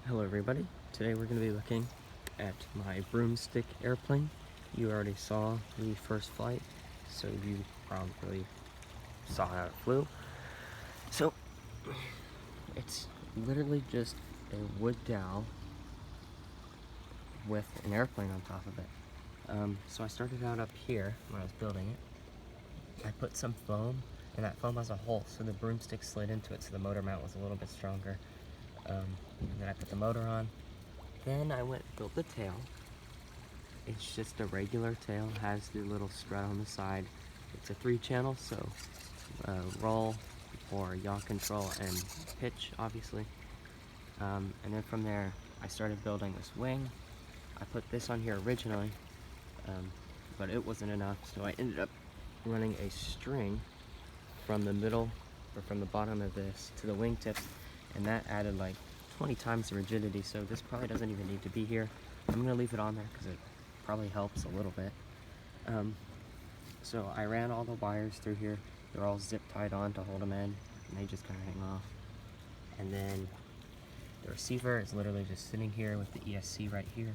Hello everybody, today we're going to be looking at my broomstick airplane. You already saw the first flight, so you probably saw how it flew. So, it's literally just a wood dowel with an airplane on top of it. So I started out up here when I was building it. I put some foam, and that foam has a hole, so the broomstick slid into it, so the motor mount was a little bit stronger. And then I put the motor on. Then I went and built the tail. It's just a regular tail, has the little strut on the side. It's a 3-channel, so roll or yaw control and pitch, obviously. And then from there, I started building this wing. I put this on here originally, but it wasn't enough, so I ended up running a string from the middle, or from the bottom of this to the wingtip, and that added like 20 times the rigidity, so this probably doesn't even need to be here. I'm going to leave it on there because it probably helps a little bit. So I ran all the wires through here. They're all zip tied on to hold them in, and they just kind of hang off. And then the receiver is literally just sitting here with the ESC right here.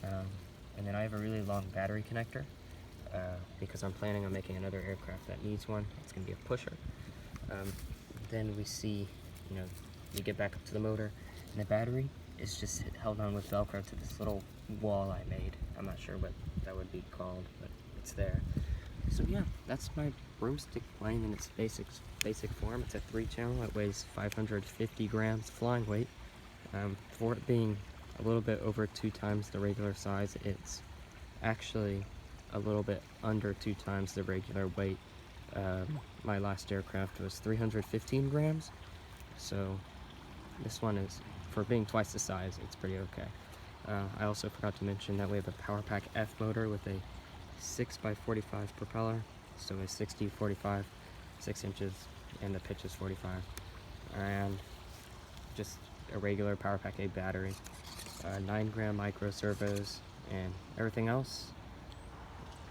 And then I have a really long battery connector because I'm planning on making another aircraft that needs one. It's going to be a pusher. Then we see, you get back up to the motor, and the battery is just held on with Velcro to this little wall I made. I'm not sure what that would be called, but it's there. So yeah, that's my broomstick plane in its basic form. It's a 3-channel. It weighs 550 grams flying weight. For it being a little bit over 2 times the regular size, it's actually a little bit under 2 times the regular weight. My last aircraft was 315 grams, so this one is, for being twice the size, it's pretty okay. I also forgot to mention that we have a Power Pack F motor with a 6x45 propeller, so a 60-45, 6 inches, and the pitch is 45. And just a regular Power Pack A battery, 9-gram micro servos, and everything else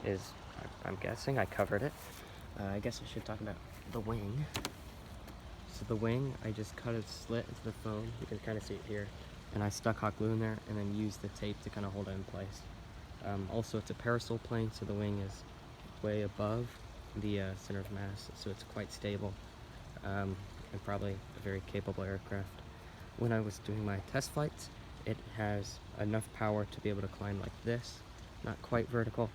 is, I'm guessing I covered it. I guess I should talk about the wing. So the wing, I just cut a slit into the foam, you can kind of see it here, and I stuck hot glue in there and then used the tape to kind of hold it in place. Also, it's a parasol plane, so the wing is way above the center of mass, so it's quite stable, and probably a very capable aircraft. When I was doing my test flights, it has enough power to be able to climb like this, not quite vertical,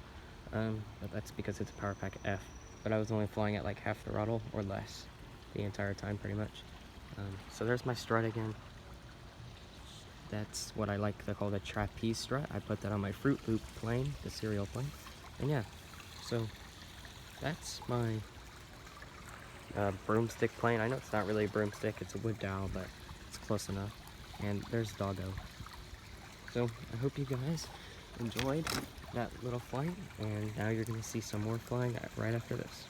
but that's because it's a Power Pack F, but I was only flying at like half the throttle or less the entire time, pretty much. So there's my strut again. That's what I like to call the trapeze strut. I put that on my Fruit Loop plane, the serial plane. And yeah, so that's my broomstick plane. I know it's not really a broomstick, it's a wood dowel, but it's close enough. And there's Doggo. So I hope you guys enjoyed that little flight, and now you're going to see some more flying right after this.